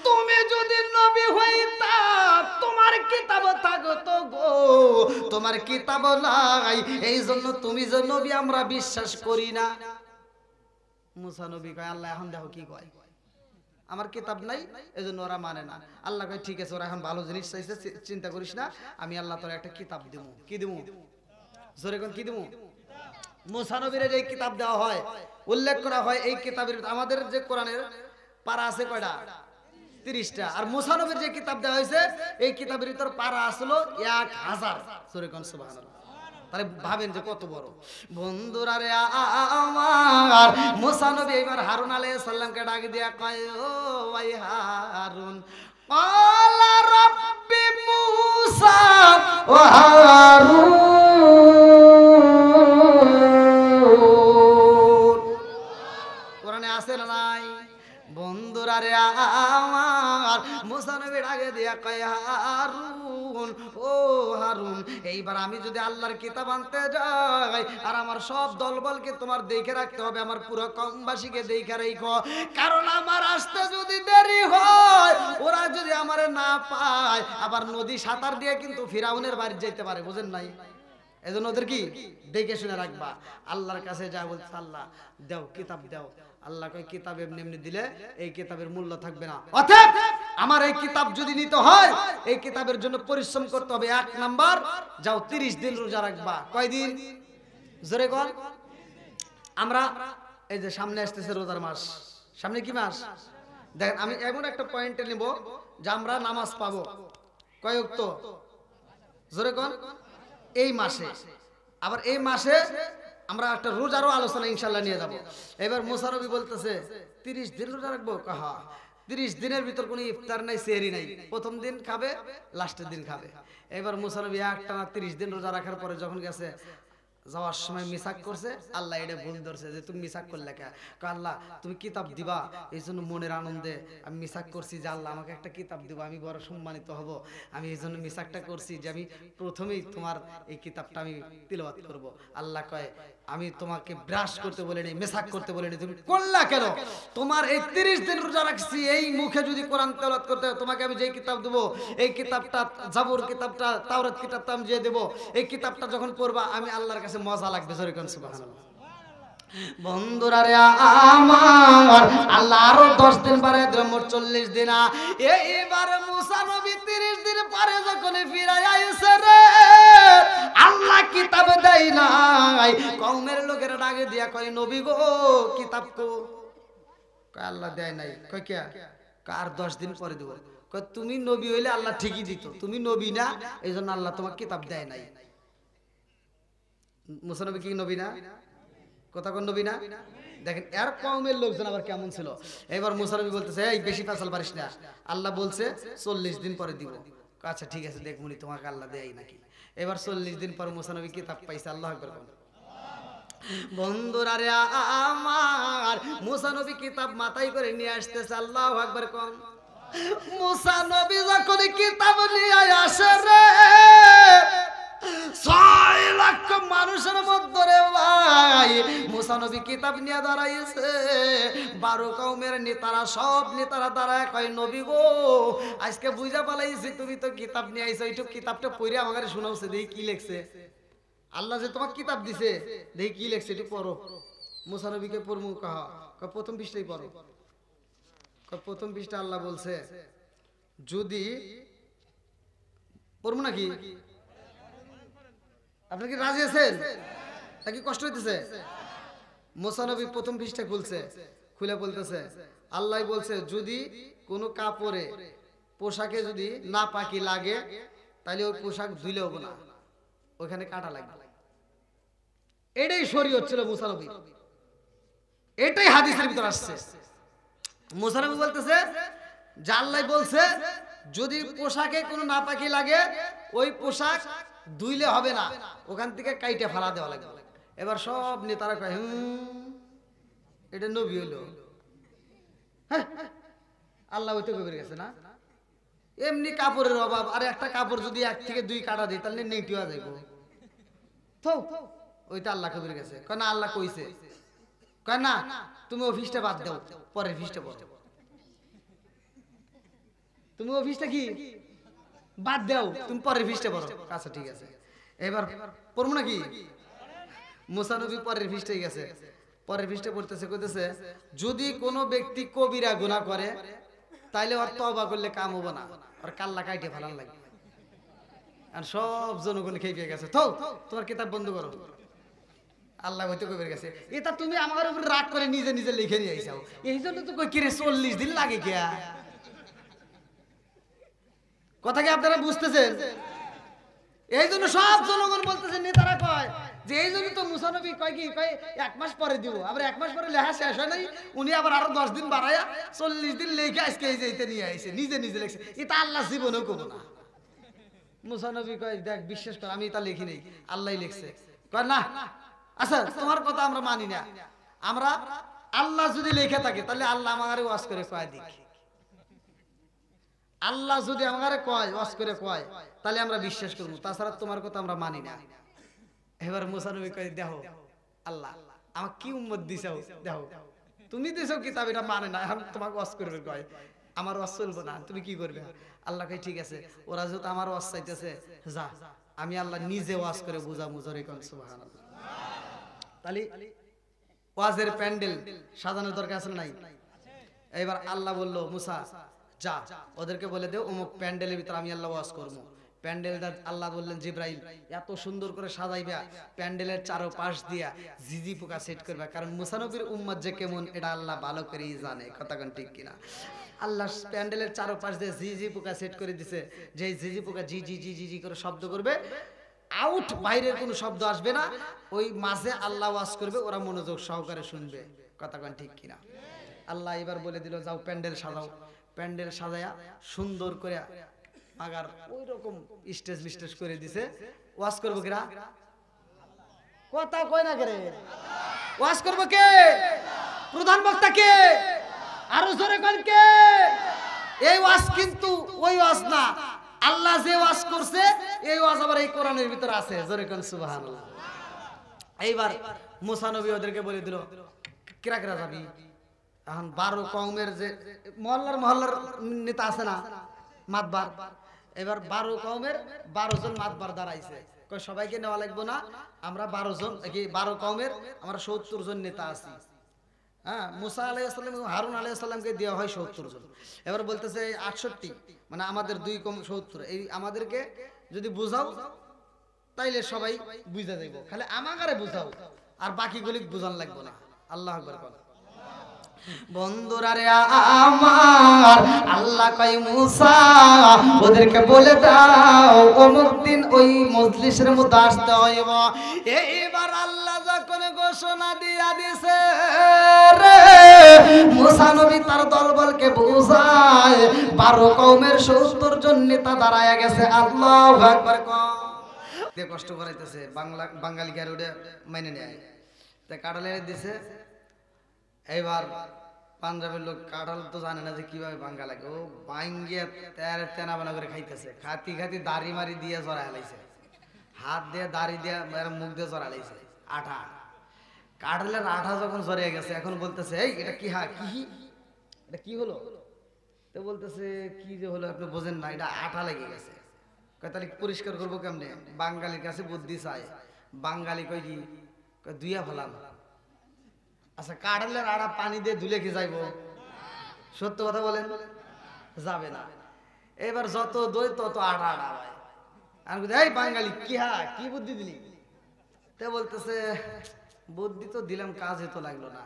তুমি যদি নবী হইতা তোমার কিতাব থাকতো গো, তোমার কিতাব নাই, এই জন্য তুমি যে নবী আমরা বিশ্বাস করি না। মুসা নবী কয় আল্লাহ এখন দেখো কি কয়, আমার কিতাব নাই এজন্য ওরা মানে না। আল্লাহ কয় ঠিক আছে, ওরা এখন ভালো জিনিস চাইছে, চিন্তা করিস না, আমি আল্লাহ তোর একটা কিতাব দিব। কি দিব? জোরে কোন কি দিব? মুসা নবীর যে কিতাব দেওয়া হয়, উল্লেখ করা হয় এই কিতাবের, আমাদের যে কোরআনের পারা আছে কয়টা? 30টা। আর মুসা নবীর যে কিতাব দেওয়া হয়েছে এই কিতাবের ভিতর পারা আসলো 1000। জোরে কোন সুবহানাল্লাহ। তাহলে ভাবেন যে কত বড়। বন্ধুরা রে আমার, মুসা নবী এবার হারুন আলাইহিস সালামকে ডাক দিয়া কয় ও ভাই হারুন, আলা রাব্বি মুসা ও হারুন। কোরআনে আছে না নাই? বন্ধুরা রে আমার, মুসা নবী ডাক দিয়া কয় হারুন, ও হারুন, এইবার আমি যদি আল্লাহর কিতাব আনতে যাই আর আমার সব দলবলকে তোমার দেখে রাখতে হবে, আমার পুরো কমবাসীকে দেখে রাখো, কারণ আমার আসতে যদি দেরি হয়, ওরা যদি আমারে না পায়, আবার নদী সাঁতার দিয়ে কিন্তু ফিরাউনের বাড়ি যেতে পারে, বুঝেন নাই? এজন্য ওদের কি দেখে শুনে রাখবা। আল্লাহর কাছে যা বলছে আল্লাহ দাও কিতাব দাও, আল্লাহ কয় কিতাব এমনি এমনি দিলে এই কিতাবের মূল্য থাকবে না। অতএব আমার এই কিতাব যদি নিতে হয়, এই কিতাবের জন্য পরিশ্রম করতে হবে। 1 নাম্বার, যাও 30 দিন রোজা রাখবা। কয় দিন? জোরে কর। আমরা এই যে সামনে আসতেছে রোজার মাস, সামনে কি মাস? দেখেন আমি এমন একটা পয়েন্টে নিব যে আমরা নামাজ পাবো কয় ওয়াক্ত? জোরে কর। এই মাসে, আবার এই মাসে আমরা একটা রোজারও আলোচনা ইনশাল্লাহ নিয়ে যাব। এবার মুসা নবী বলতেছে 30 দিন রোজা রাখবো। কাহা 30 দিনের ভিতর কোনো ইফতার নাই, সেহরি নাই, প্রথম দিন খাবে, লাস্টের দিন খাবে। এবার মুসা নবী একটানা 30 দিন রোজা রাখার পরে যখন গেছে, যাওয়ার সময় মিসাক করছে, আল্লাহ এটা ভুল ধরছে যে তুমি মিসাক করলে কে? আল্লাহ তুমি কিতাব দিবা, এই জন্য মনের আনন্দে আমি মিসাক করছি যে আল্লাহ আমাকে একটা কিতাব দিব, আমি বড় সম্মানিত হব, আমি এই জন্য মিসাকটা করছি যে আমি প্রথমেই তোমার এই কিতাবটা আমি তিলাওয়াত করব। আল্লাহ কয় আমি তোমাকে ব্রাশ করতে বলিনি, মিসাক করতে বলিনি, তুমি করলা কেন? তোমার এই 30 দিন রোজা রাখছি, এই মুখে যদি কোরআন তেলাওয়াত করতে হয়, তোমাকে আমি যেই কিতাব দেবো, এই কিতাবটা জাবুর কিতাবটা, তাওরাত কিতাবটা আমি যে দেবো, এই কিতাবটা যখন পড়বা আমি আল্লাহর কাছে মজা লাগবে। জোরে কোন সুবহানাল্লাহ। বন্ধুরা রে আমার, আল্লাহ আরো 10 দিন পরে মোট 40 দিন। এইবার মুসা নবী 30 দিন পরে যখন ফিরে আইছে রে, আল্লাহ কিতাব দেয় নাই। কওমের লোকেরা ডাকে দিয়া কয় নবী গো কিতাব কো? কয় আল্লাহ দেয় নাই। কয় কে? কার 10 দিন পরে দেব। কয় তুমি নবী হইলে আল্লাহ ঠিকই দিত, তুমি নবী না, এই জন্য আল্লাহ তোমাকে কিতাব দেয় নাই। মুসা নবী কি নবী না? কথা কোন নবী না? দেখেন এর কওমের লোকজন আবার কেমন ছিল। এবার মুসা নবী বলতেছে এই বেশি ফাসাল পারিস না, আল্লাহ বলছে 40 দিন পরে দিব। আচ্ছা ঠিক আছে দেখমুনি তোমাকে আল্লাহ দেয় নাকি। এবার 40 দিন পর মুসা নবী কিতাব পাইছে। আল্লাহু আকবার। বন্ধুরা রে আমার, মুসা নবী কিতাব মাথায় করে নিয়ে আসতেছে। আল্লাহু আকবার কোন। মুসা নবী যখন কিতাব নিয়ে আসে রে, 6 লাখ মানুষের মধ্যে রে ভাই মুসা নবী কিতাব নিয়ে দাঁড়াইছে। 12 কওমের নেতারা, সব নেতারা দাঁড়ায় কয় নবী গো আজকে বুঝা পালাইছি তুমি তো কিতাব নিয়ে আইছো, এইটুক কিতাবটা পড়ে আমাকে শোনাওছে, দেখি কি লেখছে। আল্লাহ যে তোমাকে কিতাব দিছে, দেখি কি লেখছে একটু পড়ো। মুসা নবীকে পড়মু। কাহা? প্রথম পৃষ্ঠাই পড়ো। প্রথম পৃষ্ঠা আল্লাহ বলছে যদি পড়মু নাকি? আপনি কি রাজি আছেন নাকি কষ্ট হইতেছে? মুসা নবী প্রথম পৃষ্ঠা খুলছে, খুলে বলতেছে আল্লাহ বলছে যদি কোনো কাপড়ে পোশাকে যদি না পাকি লাগে তাহলে ওই পোশাক ধুইলে হবে না, ওখানে কাটা লাগবে। এটাই শরীয়ত ছিল মুসা নবী, এটাই হাদিসের ভিতর আসছে। মুসা নবী বলতেছে যে আল্লাহ বলছে যদি পোশাকে কোনো নাপাকি লাগে ওই পোশাক ধুইলে হবে না, ওখান থেকে কাইটে ফেলা দেওয়া লাগবে। এবার সব নেতারা কয় এটা নবী হইলো, হ্যাঁ আল্লাহ হইতে কবে গেছে না, এমনি কাপড়ের অভাব, আর একটা কাপড় যদি 1 থেকে 2 কাটা দেয় তাহলে নেটি হয়ে যাইব, তো ওইটা আল্লাহ কবে গেছে। কয় না আল্লাহ কইছে, কয় না তুমি অফিসটা বাদ দাও, পরের ফিসটা পড়ো, তুমি অফিসটা কি বাদ দাও, তুমি পরের ফিসটা পড়ো। আচ্ছা ঠিক আছে, এবার পড়বো নাকি? মুসা নবী পরের ফিসটাই গেছে, পরের পৃষ্ঠে পড়তেছে কইতেছে যদি কোনো ব্যক্তি কবিরা গুনাহ করে তাইলে ওর তওবা করলে কাম হবে না, আর কাল্লা কাইটে ফেলান লাগবে। আর সব জনগণ খেয়ে গেছে, তো তোমার কিতাব বন্ধ করো, আল্লাহ হইতে কবির গেছে। এটা তুমি আমার উপর রাগ করে নিজে নিজে লিখে নিয়ে আইসাও, এই জন্য তো কই কিরে 40 দিন লাগে কিয়া। কথা কি আপনারা বুঝতেছেন? এই জন্য সব জনগণ বলতেছে, নেতারা কয় যে এই জন্য তো মুসা নবী কয় কি কয় 1 মাস পরে দিব, আবার 1 মাস পরে লেখা শেষ হয় নাই, উনি আবার আরো 10 দিন বাড়ায়া 40 দিন লেখা আজকে এই যে এটা নিয়ে আইছে, নিজে নিজে লিখছে। এটা আল্লাহ জীবনেও করবো না। মুসা নবী কয় দেখ বিশ্বাস কর আমি এটা লিখি নাই, আল্লাহই লিখছে। কয় না আচ্ছা তোমার কথা আমরা মানি না, আমরা আল্লাহ যদি লেখা থাকে তাহলে আল্লাহ আমারে ওয়াজ করে কয় দিক, আল্লাহ যদি আমারে কয় ওয়াজ করে কয় তাহলে আমরা বিশ্বাস করব, তাছাড়া তোমার কথা আমরা মানি না। এবার মুসা নবী কয় দেখো আল্লাহ আমাকে কি উম্মত দিছাও, দেখো তুমি দিছো কিতাব এটা মানে না, এখন তোমাকে ওয়াজ করবে কয়, আমার ওয়াজ চলবে না, তুমি কি করবে? আল্লাহ কয় ঠিক আছে, ওরা যেহেতু আমার ওয়াজ চাইতেছে যা আমি আল্লাহ নিজে ওয়াজ করে বুঝাবো, জোরে কোন সুবহানাল্লাহ। তাহলে ওয়াজের প্যান্ডেল সাজানোর দরকার আছে নাই? এবার আল্লাহ বলল মুসা যা ওদেরকে বলে দেও অমুক প্যান্ডেলের ভিতর আমি আল্লাহ ওয়াজ করবো। প্যান্ডেলটা আল্লাহ বললেন জিব্রাইল এত সুন্দর করে সাজাইবা, প্যান্ডেলের চারপাশ দিয়া জিজি পোকা সেট করবে, কারণ মুসা নবীর উম্মত যে কেমন এটা আল্লাহ ভালো করেই জানে, কথা কোন ঠিক কিনা। আল্লাহ প্যান্ডেলের চারপাশ দিয়ে জিজি পোকা সেট করে দিছে, যে জিজি পোকা জি জি জি জি জি করে শব্দ করবে, আউট বাইরের কোনো শব্দ আসবে না, ওই মাঝে আল্লাহ ওয়াজ করবে, ওরা মনোযোগ সহকারে শুনবে, কথা কোন ঠিক কিনা। আল্লাহ এবার বলে দিল যাও প্যান্ডেল সাজাও। প্যান্ডেল সাজায়া সুন্দর করে আগার ওই রকম স্টেজ মিস্টেজ করে দিছে। ওয়াজ করবো কিরা? কথা কয় না করে ওয়াজ করবো কে? প্রধান বক্তা কে? আরো জোরে কোন কে? এই ওয়াজ কিন্তু ওই ওয়াজ না, আল্লাহ যে ওয়াজ করছে এই ওয়াজ আবার এই কোরআনের ভিতর আছে, জোরে কোন সুবহানাল্লাহ। এইবার মুসা নবী ওদেরকে বলে দিল কিরা কিরা যাবি। এখন 12 কওমের যে মহল্লার নেতা আছে না মাতবার, এবার 12 কওমের 12 জন মাতবার দাঁড়াইছে, কই সবাইকে নেওয়া লাগবে না, আমরা 12 জন কি 12 কওমের আমরা 70 জন নেতা আছি। হ্যাঁ মুসা আলাইহিস সালাম এবং হারুন আলাইহিস সালামকে দেওয়া হয় 70 জন। এবার বলতেছে 68 মানে আমাদের 2 কম 70, এই আমাদেরকে যদি বুঝাও তাইলে সবাই বুঝা যাইব, খালি আমাগারে বুঝাও আর বাকিগুলি বুঝান লাগবে না। আল্লাহু আকবার বল। বন্ধুরা রে আমার আল্লাহ কয় মুসা ওদেরকে বলে দাও অমুক দিন ওই মজলিসের মধ্যে আসতে হইব। এইবার আল্লাহ যখন ঘোষণা দিয়া দিছে রে, মুসা নবী তার দলবলকে বুঝায় 12 কওমের 70 জন নেতা দাঁড়ায়া গেছে। আল্লাহু আকবার কে কষ্ট করাইতেছে, বাঙালি কে রোডে মাইনে নেয়, তাই কাটালে দিছে। এইবার পাঞ্জাবের লোক কাঁঠাল তো জানে না যে কিভাবে ভাঙ্গা লাগে, ও ভাঙ্গিয়া তেনা বানা করে খাইতেছে, খাতি খাতি দাড়ি মারি দিয়ে জড়া হেলাইছে, হাত দিয়ে দাড়ি দিয়ে মুখ দিয়ে জড়া হেলাইছে আঠা। কাঁঠালের আঠা যখন জড়িয়ে গেছে এখন বলতেছে এই এটা কি কি এটা কি হলো? তো বলতেছে কি যে হলো আপনি বোঝেন না, এটা আঠা লেগে গেছে। তাহলে পরিষ্কার করবো কেমনে? বাঙালির কাছে বুদ্ধি চাই। বাঙালি কই কি দুইয়া ফেলাম। আচ্ছা কাঁঠালের আড়া পানি দিয়ে ধুলে কি যাইব? সত্য কথা বলেন, যাবে না। এবার যত দই তত আড়া আড়া হয়। আমি এই বাঙালি কি বুদ্ধি দিলি? তে বলতেছে বুদ্ধি তো দিলাম, কাজে তো লাগলো না।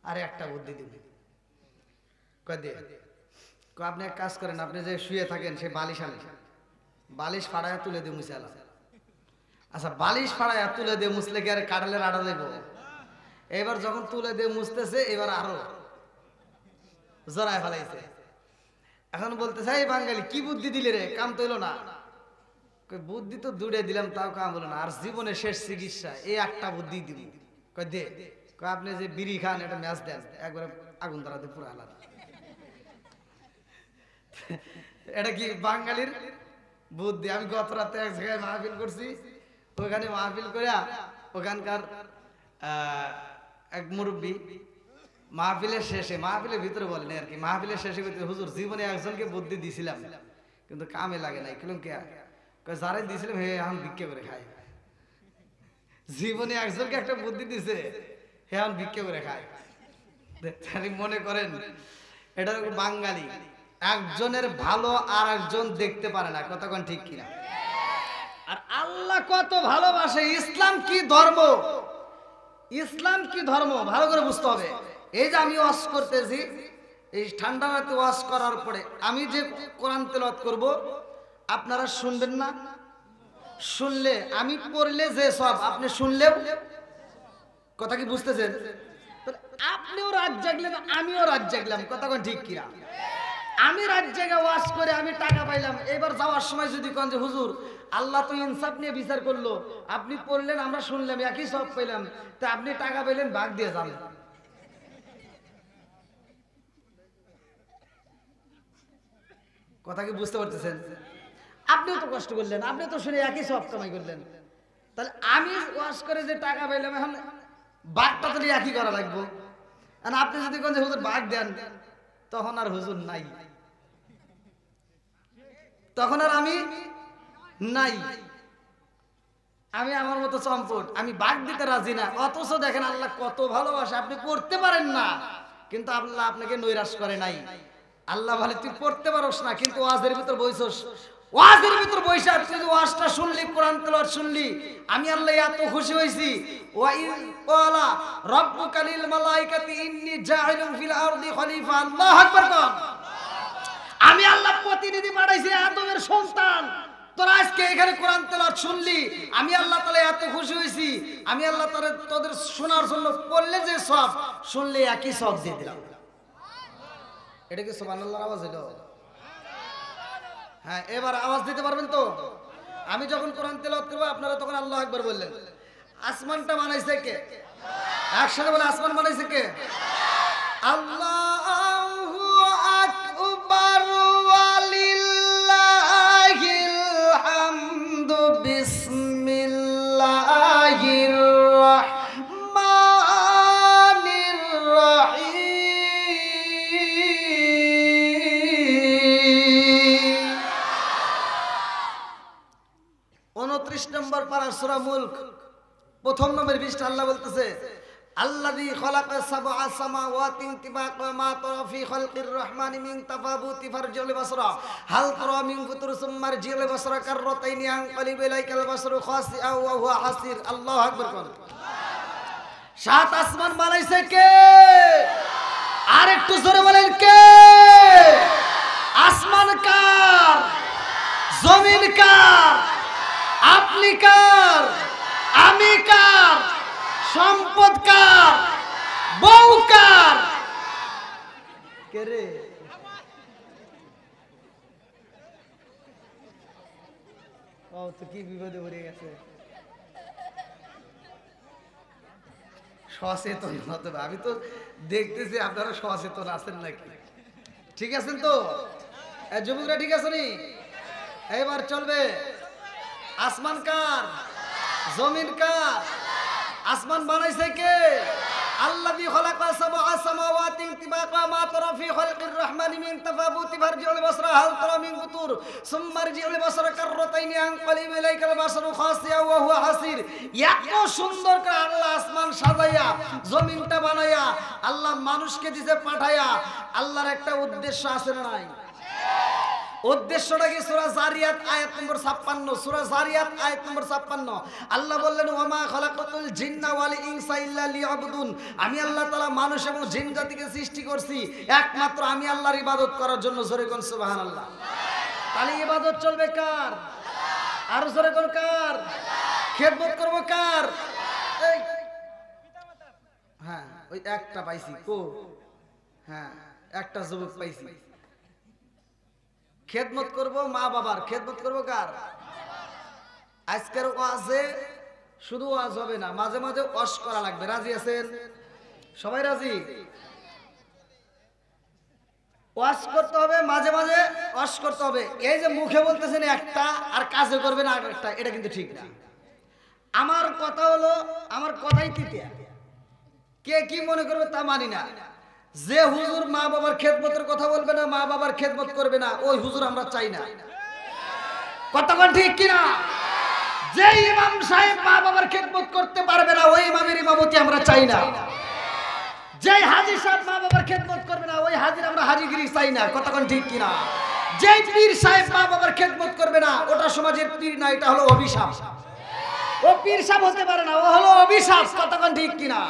আরে একটা বুদ্ধি দিব। কয় দে। কয় আপনি এক কাজ করেন, আপনি যে শুয়ে থাকেন সেই বালিশ আনেন, বালিশ ফাড়ায় তুলে দিয়ে মুছে আলা। আচ্ছা বালিশ ফাড়ায় তুলে দিয়ে মুছলে কি আর কাটালের আড়া দেব? এবার যখন তুলে দিয়ে মুছতেছে এবার আরো জড়ায় ফেলাইছে। এখন বলতেছে এই বাঙালি কি বুদ্ধি দিলে রে, কাম তো এলো না। বুদ্ধি তো দূরে দিলাম তাও কাম হলো না, আর জীবনে শেষ চিকিৎসা এই একটা বুদ্ধি দিব। কয় দে। কয় আপনি যে বিড়ি খান এটা ম্যাচ দেন, একবারে আগুন ধরাতে পুরো আলাদা। এটা কি বাঙালির বুদ্ধি। আমি গত রাতে এক জায়গায় মাহফিল করছি, ওখানে মাহফিল করে ওখানকার এক মুরব্বী মাহফিলের শেষে, মাহফিলের ভিতরে বলেন আর কি, মাহফিলের শেষে হুজুর জীবনে একজনকে বুদ্ধি দিছিলাম কিন্তু কামে লাগে নাই। কেন কে? যারাই দিয়েছিলাম হে এখন ভিক্ষা করে খায়। জীবনে একজনকে একটা বুদ্ধি দিছে, হে এখন ভিক্ষা করে খায়। মনে করেন এটা বাঙালি, একজনের ভালো আর একজন দেখতে পারে না, কতক্ষণ ঠিক কিনা? আর আল্লাহ কত ভালোবাসে। ইসলাম কি ধর্ম, ইসলাম কি ধর্ম ভালো করে বুঝতে হবে। এই যে আমি ওয়াজ করতেছি, এই ঠান্ডা রাতে ওয়াজ করার পরে আমি যে কোরআন তেলাওয়াত করব আপনারা শুনবেন না? শুনলে আমি পড়লে যে সব, আপনি শুনলেও, কথা কি বুঝতেছেন? আপনিও রাত জাগলেন আমিও রাত জাগলাম, কতক্ষণ ঠিক কিনা? আমি রাত জেগে ওয়াজ করে আমি টাকা পাইলাম, এবার যাওয়ার সময় যদি কোন যে হুজুর আল্লাহ তো ইনসাফ নিয়ে বিচার করলো, আপনি পড়লেন আমরা শুনলাম একই সব পাইলাম, তা আপনি টাকা পাইলেন ভাগ দিয়ে যান। কথা কি বুঝতে পারতেছেন? আপনিও তো কষ্ট করলেন, আপনি তো শুনে একই সব কামাই করলেন, তাহলে আমি ওয়াজ করে যে টাকা পাইলাম এখন ভাগটা তো একই করা লাগবো। আপনি যদি কোন যে হুজুর ভাগ দেন, তখন আর হুজুর নাই, তখন আর আমি নাই, আমি আমার মতো চম্পট, আমি ভাগ দিতে রাজি না। অথচ দেখেন আল্লাহ কত ভালোবাসে, আপনি পড়তে পারেন না কিন্তু আল্লাহ আপনাকে নৈরাশ করে নাই। আল্লাহ বলে তুই পড়তে পারোস না কিন্তু ওয়াজের ভিতর বইছস, ওয়াজের ভিতর বইসা তুই ওয়াজটা শুনলি, কোরআন তেলাওয়াত শুনলি, আমি আল্লাহ এত খুশি হইছি। ওয়া ইন ক্বালা রাব্বুকা লিল মালাইকাতি ইন্নী জাইলুন ফিল আরদি খলিফা, আল্লাহু আকবার। আমি আল্লাহ প্রতিনিধি পাঠাইছি আদমের সন্তান, তোরা আজকে এখানে কোরআন তেলাওয়াত শুনলি, আমি আল্লাহ তাআলা এত খুশি হইছি, আমি আল্লাহ তাআলা তোদের শোনার জন্য পড়লে যে সব, শুনলে একই সব দিয়ে দিলাম। এটা কি সুবহানাল্লাহর আওয়াজ হলো? হ্যাঁ, এবার আওয়াজ দিতে পারবেন তো? আমি যখন কোরআন তেলাওয়াত করব আপনারা তখন আল্লাহু আকবার বললেন। আসমানটা বানাইছে কে? একসাথে বলে আসমান বানাইছে কে? আল্লাহু আকবার ওয়ালিল্লাহিল হামদু, বিসমিল্লাহির রাহমানির রাহিম। 29 নম্বর পারা সূরা মুলক, প্রথম নম্বর পৃষ্ঠা আল্লাহ বলতেছে আল্লাযী খালাকা সাবআ সামাওয়াতিন তিবাকা মা তারা ফি খালকির রহমানি মিন তাফাবুতি ফারজিল বাসরা হাল তারা মিন ফুতুর সুম্মার জিল বাসরা কাররাতাইনি আনকালিব ইলাইকাল বাসরু খাসিআ ওয়া হুয়া হাসির। আল্লাহু আকবার কোন? সাত আসমান বানাইছে কে? আর একটু জোরে বলেন কে? আসমান কার? জমিন কার? আপনি কার? আমি কার? সম্পদ কার? বউ কার? কে রে? ও তো কি বিপদে পড়ে গেছে। সচেতন হতে হবে। আমি তো দেখতেছি আপনারা সচেতন আছেন নাকি, ঠিক আছেন তো? যুবকরা ঠিক আছে নি? এবার চলবে। আসমান কার? জমিন কার? আসমান বানাইছে কে? আল্লাযী খালাকা সাবআ সামাওয়াতিন তিবাকা মা তারা ফি খালকির রহমানি মিন তাফাবুতি ফারজিল বাসরা হাল তারা মিন ফুতুর সুম্মা রজিল বাসরা কাররাতাইনি আনকালিব ইলাইকাল বাসরু খাসিআ ওয়া হুয়া হাসির। এত সুন্দর করে আল্লাহ আসমান সাজাইয়া জমিনটা বানাইয়া আল্লাহ মানুষকে দিতে পাঠাইয়া, আল্লাহর একটা উদ্দেশ্য আছে না নাই? উদ্দেশ্যটা কি? সূরা জারিয়াত আয়াত নম্বর 56। সূরা জারিয়াত আয়াত নম্বর 56 আল্লাহ বললেন ওয়ামা খালাকাতুল জিন্না ওয়াল ইনসা ইল্লা লিয়াবুদুন, আমি আল্লাহ তাআলা মানুষ এবং জিন জাতিকে সৃষ্টি করছি একমাত্র আমি আল্লাহর ইবাদত করার জন্য। জোরে কোন সুবহানাল্লাহ। তাহলে ইবাদত চলবে কার? আর জোরে কোন কার? খেদমত করব কার? এই হ্যাঁ ওই একটা পাইছি কো, হ্যাঁ একটা যুবক পাইছি। খেদমত করব মা বাবার, খেদমত করব কার? আজকের ওয়াজে শুধু ওয়াজ হবে না, মাঝে মাঝে ওয়াজ করা লাগবে। রাজি আছেন সবাই? রাজি? ওয়াজ করতে হবে, মাঝে মাঝে ওয়াজ করতে হবে। এই যে মুখে বলতেছেন একটা আর কাজে করবেন আর একটা, এটা কিন্তু ঠিক না। আমার কথা হলো, আমার কথাই তৃতীয়, কে কি মনে করবে তা মানি না। যে হুজুর মা বাবার খেদমতের কথা বলবে না, মা বাবার খেদমত করবে না, ওই হুজুর আমরা চাই না। কথা কোন ঠিক কিনা? যে ইমাম সাহেব মা বাবার খেদমত করতে পারবে না, ওই ইমামের ইমামতি আমরা চাই না। যে হাজী সাহেব মা বাবার খেদমত করবে না, ওই হাজীর আমরা হাজীগিরি চাই না। কথা কোন ঠিক কিনা? যে পীর সাহেব মা বাবার খেদমত করবে না, ওটা সমাজের পীর না, এটা হলো অভিশাপ। ও পীর সাহেব হতে পারে না, ও হলো অভিশাপ। কথা কোন ঠিক কিনা?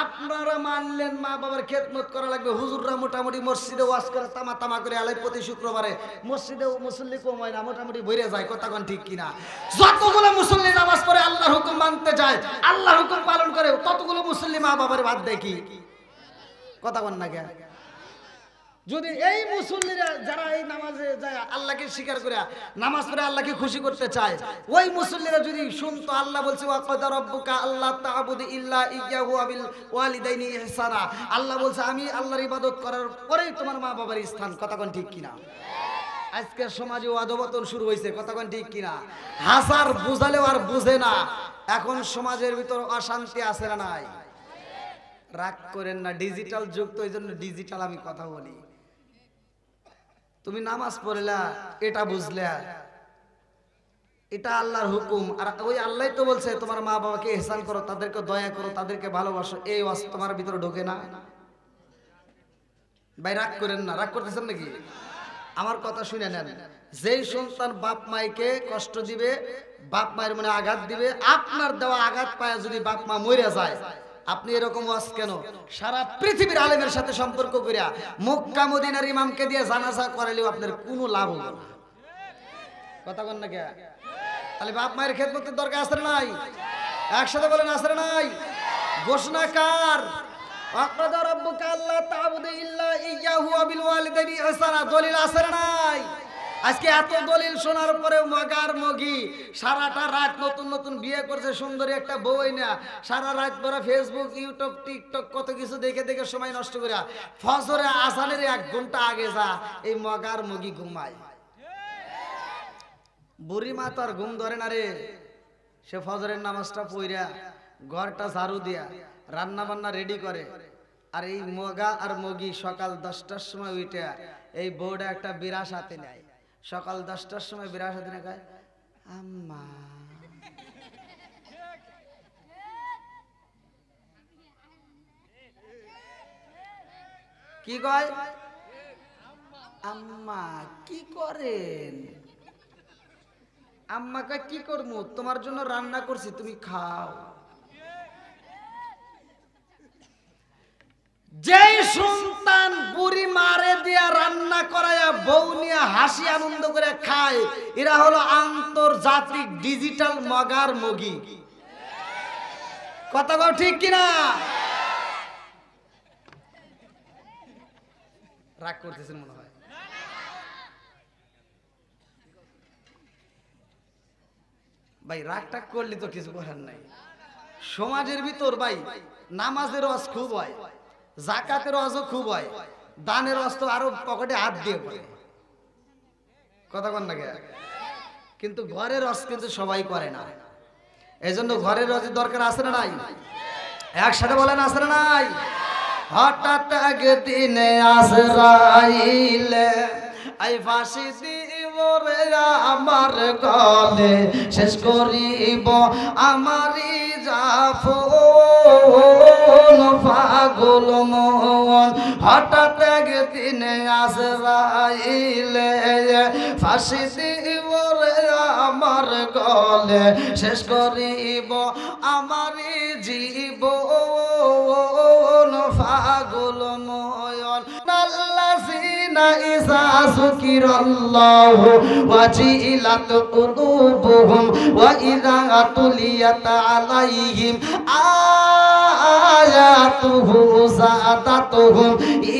আপনারা মানলেন মা বাবার খেদমত করা লাগবে। হুজুররা মোটামুটি মসজিদে ওয়াজ করে তামা তামা করে আলাই প্রতি শুক্রবারে মসজিদে মুসল্লি কম হয় না, মোটামুটি ভরে যায়। কথা কোন ঠিক কিনা? যতগুলো মুসল্লি নামাজ পড়ে আল্লাহর হুকুম মানতে যায়, আল্লাহর হুকুম পালন করে, ততগুলো মুসল্লি মা বাবার বাদ দেয় কি? কথা কোন না? যদি এই মুসল্লিরা যারা এই নামাজে যায় আল্লাহকে স্বীকার করে নামাজ পড়ে আল্লাহকে খুশি করতে চায়, ওই মুসল্লিরা যদি শুনতো আল্লাহ বলছে ওয়া ক্বাদা রাব্বুকা আল্লা তা'বুদু ইল্লা ইয়্যাহু ওয়া বিল ওয়ালিদাইনি ইহসানা, আল্লাহ বলছে আমি আল্লাহর ইবাদত করার পরেই তোমার মা বাবার স্থান। কথা কোন ঠিক কিনা? আজকের সমাজে অধঃপতন শুরু হয়েছে। কথা কোন ঠিক কিনা? হাজার বুঝালেও আর বুঝে না। এখন সমাজের ভিতর অশান্তি আছে না নাই? রাগ করেন না, ডিজিটাল যুগ তো, এই জন্য ডিজিটাল আমি কথা বলি। তুমি নামাজ পড়লা, এটা বুঝলা এটা আল্লাহর হুকুম, আর ওই আল্লাহ তো বলছে তোমার মা বাবাকে ইহসান করো, তাদেরকে দয়া করো, তাদেরকে ভালোবাসো। এই ওয়াজ তোমার ভিতরে ঢোকে না? ভাই রাগ করেন না, রাগ করতেছেন নাকি? আমার কথা শুনে নেন। যেই সন্তান বাপ মাইকে কষ্ট দিবে, বাপ মায়ের মনে আঘাত দিবে, আপনার দেওয়া আঘাত পায় যদি বাপ মা মরে যায়, আপনি এরকম ওয়াজ কেন? সারা পৃথিবীর আলেমের সাথে সম্পর্ক করিয়া মক্কা মদিনার ইমামকে দিয়ে জানাজা করালেও আপনার কোনো লাভ হবে না। কথা বল না কে? তাহলে বাপ মায়ের খেদমতের দরকার আছে না নাই? একসাথে বলেন আছে না নাই? ঘোষণা কার? ওয়াক্কাদা রাব্বুকা আল্লা তা'বুদু ইল্লা ইয়্যাহু ওয়া বিল ওয়ালিদাইনি ইহসানা। দলিল আছে না নাই? আজকে এত দলিল শোনার পরেও মগার মগি সারাটা রাত নতুন নতুন বিয়ে করছে, সুন্দরী একটা বউই না, সারা রাত ভরা ফেসবুক ইউটিউব টিকটক কত কিছু দেখে দেখে সময় নষ্ট করে ফজরে আজানের 1 ঘন্টা আগে যা এই মগার মগি ঘুমায়। বুড়ি মা তো আর ঘুম ধরে না রে, সে ফজরের নামাজটা পড়িয়া ঘরটা ঝাড়ু দিয়া রান্না বান্না রেডি করে, আর এই মগা আর মগি সকাল 10টার সময় উঠে এই বউটা একটা বিরাস হাতে নেয়। সকাল 10টার সময় বিরাস হাতে নিয়ে কয় আম্মা। কি কয়? আম্মা কি করেন? আম্মা কয় কি করবো, তোমার জন্য রান্না করছি, তুমি খাও। যেই সন্তান বুড়ি মারে দিয়া রান্না করায়া বউ নিয়ে হাসি আনন্দ করে খায়, এরা হলো আন্তর্জাতিক ডিজিটাল মগার মগি। কথা বল ঠিক কিনা? রাগ করতেছেন মনে হয়। ভাই রাগটা করলে তো কিছু করার নাই। সমাজের ভিতর ভাই নামাজের ওয়াজ খুব হয়, যাকাতের ওয়াজও খুব হয়, দানের ওয়াজ তো আরো পকেটে হাত দিয়ে করে। কথা কন না কে? কিন্তু ঘরের ওয়াজ কিন্তু সবাই করে না। এজন্য ঘরের ওয়াজের দরকার আছে না নাই? একসাথে বলেন আছে না নাই? হঠাৎ একদিনে আজরাইল আই ফাঁসি দিব রে আমার গলে, শেষ করিব আমারি জাফর পাগল মন হঠাৎ একদিন আজরাইলে ফাঁসি দিব রে আমার গলে, শেষ করিব আমার জীবন পাগল নয়ন। আল্লাযিনা ইযা যুকিরাল্লাহু ওয়াজিলাত কুলুবুহুম ওয়া ইযা তুলিয়াত আলাইহিম আয়াতুহু যাদাতুহুম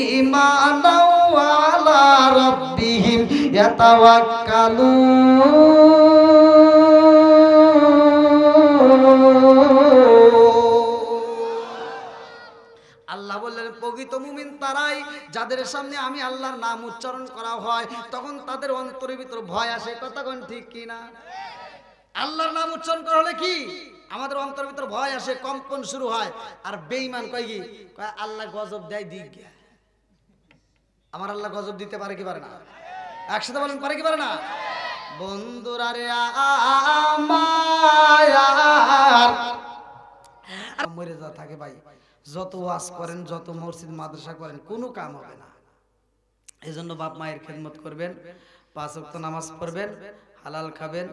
ঈমানাও ওয়া আলা রাব্বিহিম আল্লাহ বললেন প্রকৃত মুমিন তারাই যাদের সামনে আমি আল্লাহর নাম উচ্চারণ করা হয় তখন তাদের অন্তরের ভিতর ভয় আসে। কথা কোন ঠিক কি না? আল্লাহর নাম উচ্চারণ করা হলে কি আমাদের অন্তরের ভিতর ভয় আসে, কম্পন শুরু হয়। আর বেঈমান কয় কি, কয় আল্লাহ গজব দেয় দিক গিয়া। আমার আল্লাহ গজব দিতে পারে কি পারে না? একসাথে বলেন পারে কি পারে না? বন্ধুরা রে আমার মরে যা থাকে ভাই, যত ওয়াজ করেন, যত মসজিদ মাদ্রাসা করেন, কোনো কাম হবে না। এই জন্য বাপ মায়ের খেদমত করবেন, 5 ওয়াক্ত নামাজ পড়বেন, হালাল খাবেন,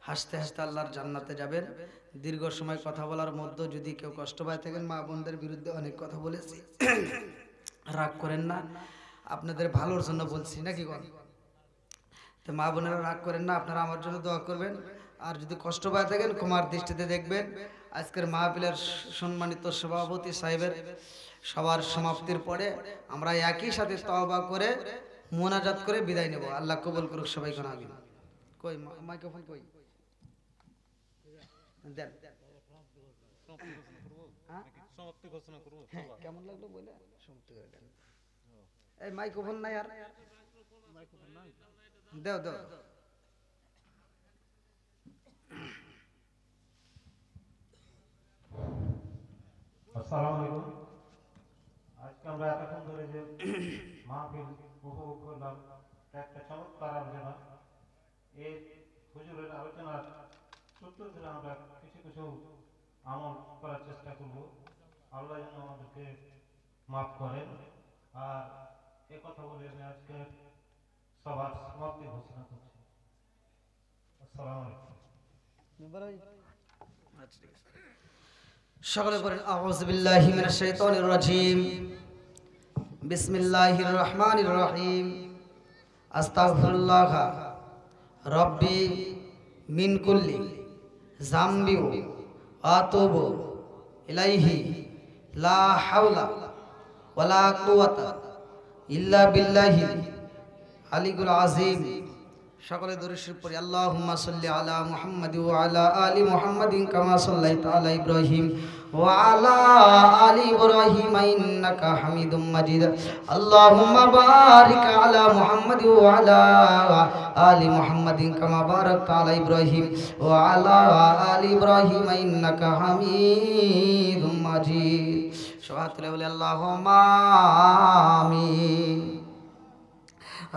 হাসতে হাসতে আল্লাহর জান্নাতে যাবেন। দীর্ঘ সময় কথা বলার মধ্যে যদি কেউ কষ্ট পায় থাকেন, মা বোনদের বিরুদ্ধে অনেক কথা বলেছি, রাগ করেন না, আপনাদের ভালোর জন্য বলছি নাকি বল। তো মা বোনেরা রাগ করেন না, আপনারা আমার জন্য দোয়া করবেন। আর যদি কষ্ট পায় থাকেন ক্ষমার দৃষ্টিতে দেখবেন। আজকের মাহফিলের সম্মানিত সভাপতি সাহেবের সবার সমাপ্তির পরে আমরা একই সাথে তওবা করে মোনাজাত করে বিদায় নেব। আল্লাহ কবুল করুক সবাইকে। আমিন। কই মাইক্রোফোন কই দেন, সমাপ্তি ঘোষণা করব। হ্যাঁ, কেমন লাগলো বলে সমাপ্তি করে দেন। এই মাইক্রোফোন নাই, আর মাইক্রোফোন নাই, দাও দাও। আসসালামু আলাইকুম। আজকে আমরা এতক্ষণ ধরে যে মাহফিল উপভোগ করলাম, একটা চমৎকার আলোচনা। এই হুজুরের আলোচনার সূত্র ধরে আমরা কিছু কিছু আমল করার চেষ্টা করব। আল্লাহ যেন আমাদেরকে মাফ করেন। আর এ কথা বলে আমি আজকে সবার সমাপ্তি ঘোষণা করছি। আসসালামু আলাইকুম। সকলে বলেন আউযু বিল্লাহি মিনাশ শাইতানির রাজিম, বিসমিল্লাহির রহমানির রহিম, আস্তাগফিরুল্লাহ রাব্বি মিন কুল্লি যামবি ওয়া আতুবু ইলাইহি লা হাওলা ওয়ালা কুওয়াতা ইল্লা বিল্লাহিল আলিয়্যিল আযীম। সকলে দরুদ শরীফ পড়ি। আল্লাহুম্মা সাল্লি আলা মুহাম্মাদ ওয়া আলা আলি মুহাম্মাদিন কামা সাল্লাইতা আলা ইব্রাহিম ওয়া আলা আলি ইব্রাহিম ইন্নাকা হামিদুম মাজিদ। আল্লাহুম্মা বারিক আলা মুহাম্মাদ ওয়া আলা আলি মুহাম্মাদিন কামা বারাকতা আলা ইব্রাহিম ওয়া আলা আলি ইব্রাহিম ইন্নাকা হামিদুম মাজিদ। সবাই বলি আল্লাহুম্মা আমিন।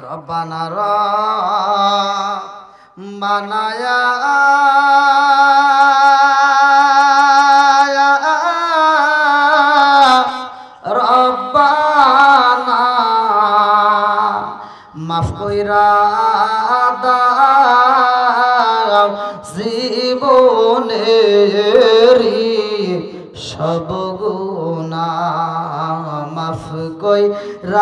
রব্বানা রব্বানা ইয়া রব্বানা মাফ কইরা দাও জীবনেরি সব গুনাহ মাফ কইরা